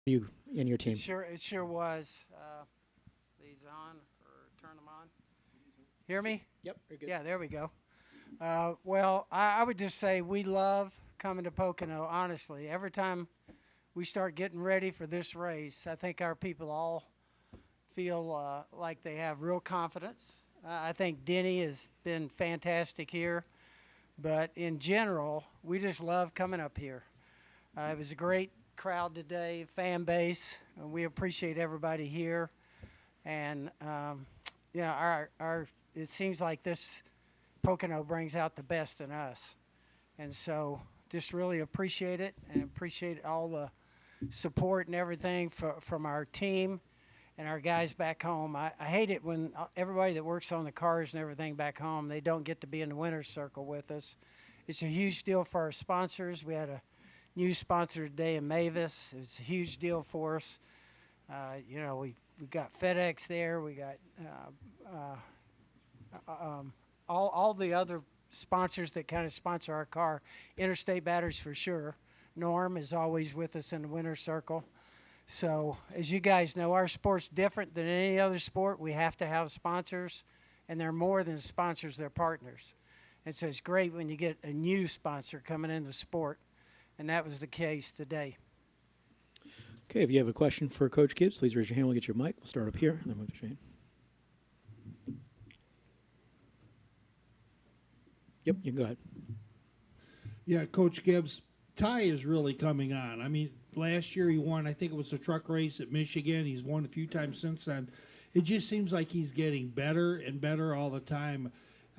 You and your team. It sure was. These on or turn them on. Hear me? Yep, you're good. Yeah, there we go. Well, I would just say we love coming to Pocono. Honestly, every time we start getting ready for this race, I think our people all feel like they have real confidence. I think Denny has been fantastic here, but in general, we just love coming up here. It was a great crowd today, fan base. And we appreciate everybody here, and our it seems like this Pocono brings out the best in us, and so just really appreciate it and appreciate all the support and everything from our team and our guys back home. I hate it when everybody that works on the cars and everything back home, they don't get to be in the winner's circle with us. It's a huge deal for our sponsors. We had a new sponsor today in Mavis. It's a huge deal for us. We got FedEx there. We got all the other sponsors that kind of sponsor our car. Interstate Batteries for sure. Norm is always with us in the winner's circle. So as you guys know, our sport's different than any other sport. We have to have sponsors, and they're more than sponsors, they're partners. And so it's great when you get a new sponsor coming in the sport, and that was the case today. Okay, if you have a question for Coach Gibbs, please raise your hand. We'll get your mic. We'll start up here, and then we'll go to Shane. Yep, you can go ahead. Yeah, Coach Gibbs, Ty is really coming on. I mean, last year he won, I think it was a truck race at Michigan. He's won a few times since then. It just seems like he's getting better and better all the time.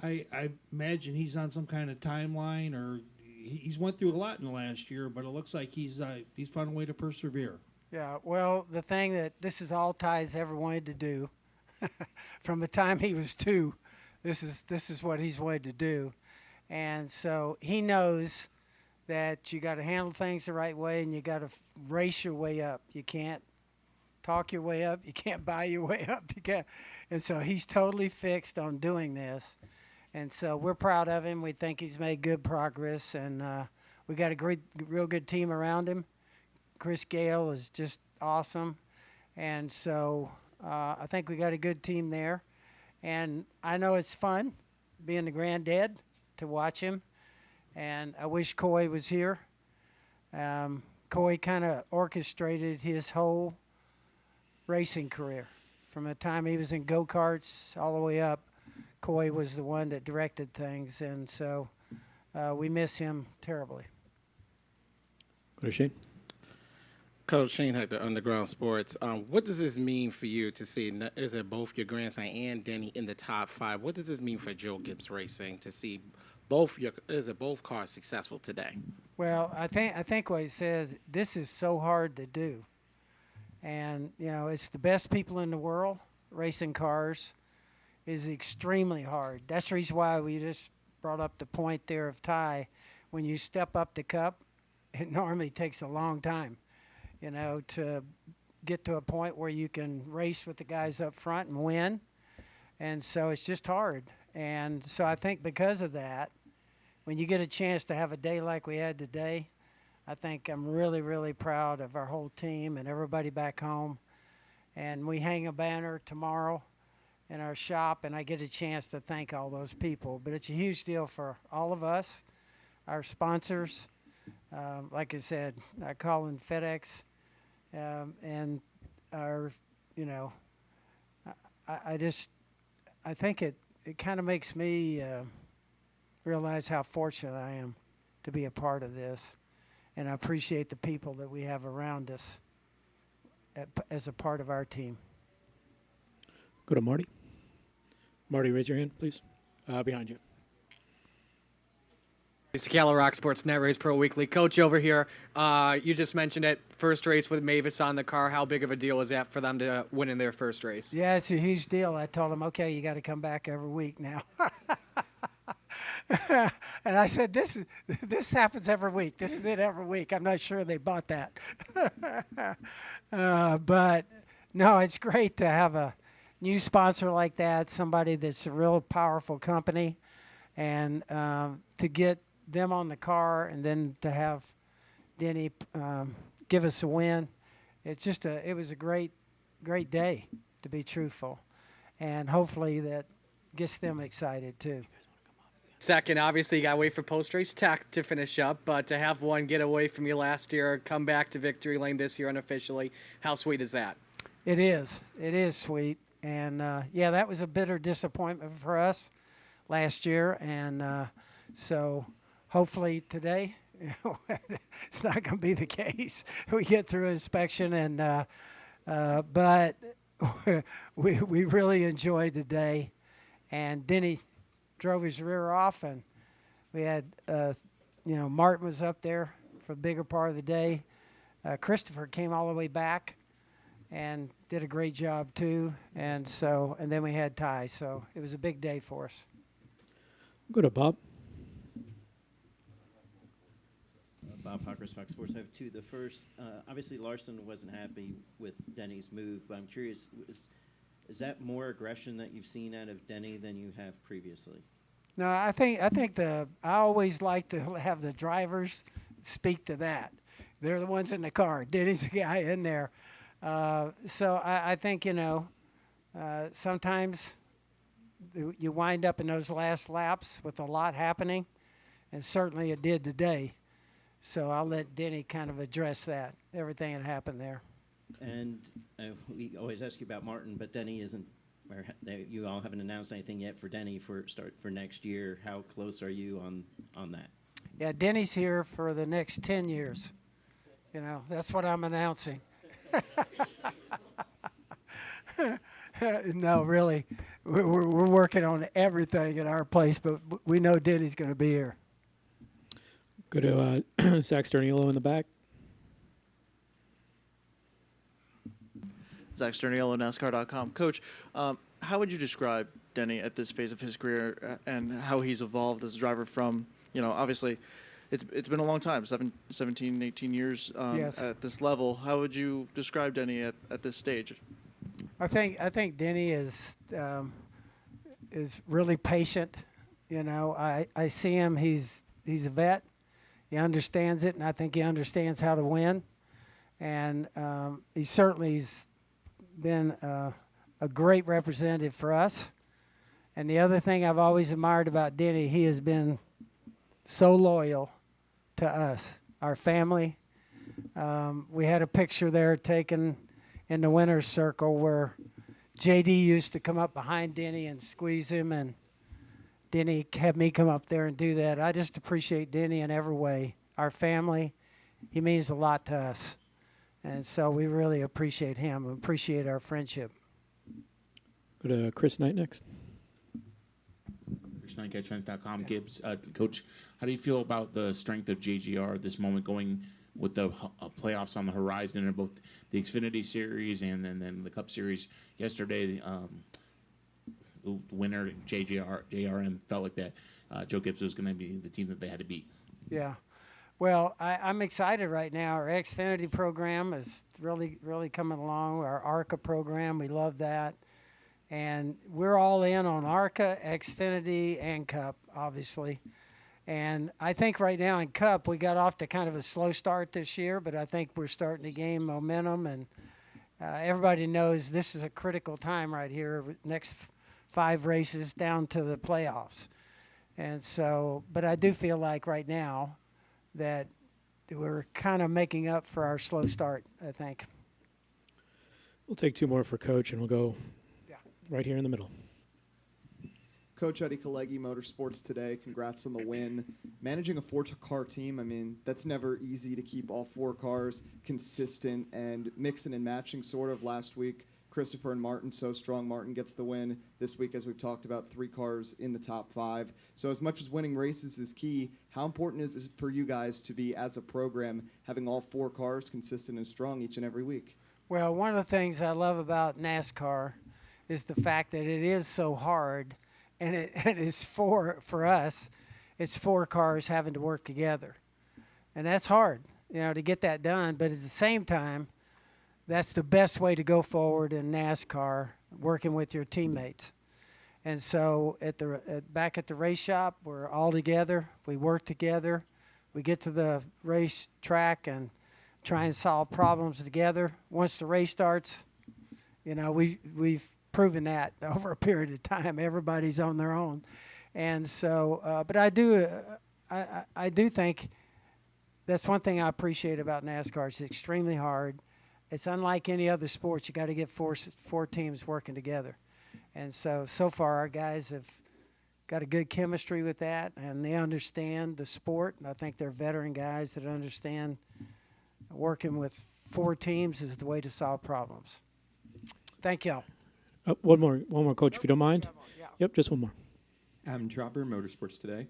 I imagine he's on some kind of timeline, or he's went through a lot in the last year, but it looks like he's found a way to persevere. Yeah, well, the thing that this is all Ty's ever wanted to do from the time he was 2. This is what he's wanted to do. And so he knows that you got to handle things the right way, and you got to race your way up. You can't talk your way up. You can't buy your way up. You can't. And so he's totally fixed on doing this. And so we're proud of him. We think he's made good progress, and we got a real good team around him. Chris Gale is just awesome. And so I think we got a good team there. And I know it's fun being the granddad to watch him. And I wish Coy was here. Coy kind of orchestrated his whole racing career. From the time he was in go-karts all the way up, Coy was the one that directed things. And so we miss him terribly. Go to Shane. Coach Shane Hector, Underground Sports. What does this mean for you to see? Is it both your grandson and Denny in the top 5? What does this mean for Joe Gibbs Racing to see both cars successful today? Well, I think what he says, this is so hard to do, and it's the best people in the world. Racing cars is extremely hard. That's the reason why we just brought up the point there of Ty. When you step up the cup, it normally takes a long time. To get to a point where you can race with the guys up front and win. And so it's just hard. And so I think because of that, when you get a chance to have a day like we had today, I think I'm really, really proud of our whole team and everybody back home. And we hang a banner tomorrow in our shop, and I get a chance to thank all those people. But it's a huge deal for all of us, our sponsors. Like I said, I call in FedEx. And our, I think it kind of makes me realize how fortunate I am to be a part of this, and I appreciate the people that we have around us as a part of our team. Go to Marty. Marty, raise your hand, please. Behind you. It's Cala Rock Sports Net Race Pro Weekly. Coach over here, you just mentioned it, first race with Mavis on the car. How big of a deal is that for them to win in their first race? Yeah, it's a huge deal. I told them, okay, you got to come back every week now. And I said, this happens every week. This is it every week. I'm not sure they bought that. But, no, it's great to have a new sponsor like that, somebody that's a real powerful company, and to get them on the car and then to have Denny give us a win. it was a great day, to be truthful, and hopefully that gets them excited too. Second, obviously, you got to wait for post-race tech to finish up, but to have one get away from you last year, come back to victory lane this year unofficially, how sweet is that? It is sweet, and yeah, that was a bitter disappointment for us last year, and so hopefully today it's not going to be the case. We get through inspection, and but we really enjoyed the day, and Denny drove his rear off, and we had Martin was up there for the bigger part of the day. Christopher came all the way back and did a great job too, and then we had Ty, so it was a big day for us. Go to Bob. Bob Hawkers, Fox Sports. I have two. The first, obviously Larson wasn't happy with Denny's move, but I'm curious, is that more aggression that you've seen out of Denny than you have previously? No, I think I always like to have the drivers speak to that. They're the ones in the car. Denny's the guy in there. So I think, sometimes you wind up in those last laps with a lot happening, and certainly it did today. So I'll let Denny kind of address that, everything that happened there. And we always ask you about Martin, but Denny isn't. You all haven't announced anything yet for Denny for next year. How close are you on that? Yeah, Denny's here for the next 10 years. That's what I'm announcing. No, really, we're working on everything at our place, but we know Denny's going to be here. Go to Zach Sterniolo in the back. Zach Sterniolo, NASCAR.com. Coach, how would you describe Denny at this phase of his career and how he's evolved as a driver from, obviously it's been a long time, 17, 18 years Yes. at this level. How would you describe Denny at this stage? I think Denny is really patient. I see him. He's a vet. He understands it, and I think he understands how to win. And he certainly's been a great representative for us. And the other thing I've always admired about Denny, he has been so loyal to us, our family. We had a picture there taken in the winner's circle where JD used to come up behind Denny and squeeze him, and Denny had me come up there and do that. I just appreciate Denny in every way. Our family, he means a lot to us. And so we really appreciate him and appreciate our friendship. Go to Chris Knight next. Chris Knight, GetFans.com. Gibbs, Coach, how do you feel about the strength of JGR at this moment, going with the playoffs on the horizon in both the Xfinity Series and then the Cup Series yesterday? The winner, JRM, felt like that Joe Gibbs was going to be the team that they had to beat. Yeah. Well, I'm excited right now. Our Xfinity program is really, really coming along. Our ARCA program, we love that. And we're all in on ARCA, Xfinity, and Cup, obviously. And I think right now in Cup, we got off to kind of a slow start this year, but I think we're starting to gain momentum. And everybody knows this is a critical time right here, next 5 races down to the playoffs. And so, but I do feel like right now that we're kind of making up for our slow start, I think. We'll take 2 more for Coach, and we'll go right here in the middle. Coach Eddie Kalegi, Motorsports Today. Congrats on the win. Managing a 4-car team, I mean, that's never easy to keep all 4 cars consistent and mixing and matching sort of. Last week, Christopher and Martin so strong. Martin gets the win. This week, as we've talked about, 3 cars in the top 5. So as much as winning races is key, how important is it for you guys to be, as a program, having all 4 cars consistent and strong each and every week? Well, one of the things I love about NASCAR is the fact that it is so hard, and it is for us, it's 4 cars having to work together. And that's hard, to get that done. But at the same time, that's the best way to go forward in NASCAR, working with your teammates. And so back at the race shop, we're all together. We work together. We get to the race track, and try and solve problems together. Once the race starts, you know, we've proven that over a period of time. Everybody's on their own, and so. But I do think that's one thing I appreciate about NASCAR. It's extremely hard. It's unlike any other sport. You got to get four teams working together, and so far our guys have got a good chemistry with that, and they understand the sport. And I think they're veteran guys that understand working with 4 teams is the way to solve problems. Thank y'all. One more, Coach, if you don't mind. Yeah. Yep, just one more. I'm Dropper Motorsports today.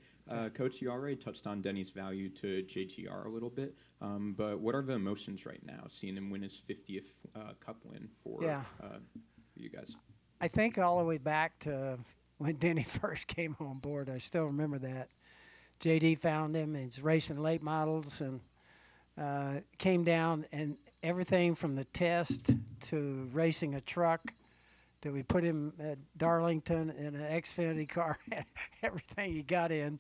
Coach, you already touched on Denny's value to JGR a little bit, but what are the emotions right now, seeing him win his 50th Cup win for you guys? I think all the way back to when Denny first came on board. I still remember that. JD found him, and he's racing late models, and came down, and everything from the test to racing a truck that we put him at Darlington in an Xfinity car, everything he got in,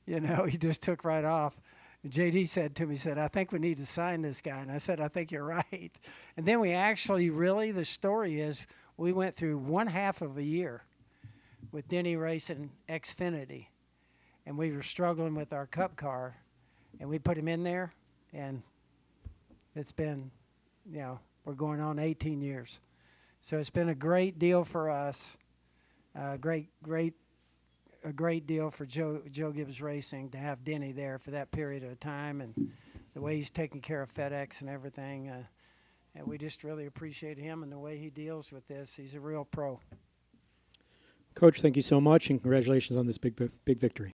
you know, he just took right off. And JD said to me, he said, I think we need to sign this guy. And I said, I think you're right. And then we actually the story is we went through 1/2 of a year with Denny racing Xfinity. And we were struggling with our Cup car. And we put him in there. And it's been, you know, we're going on 18 years. So it's been a great deal for us, a great deal for Joe Gibbs Racing to have Denny there for that period of time, and the way he's taking care of FedEx and everything. And we just really appreciate him and the way he deals with this. He's a real pro. Coach, thank you so much, and congratulations on this big victory.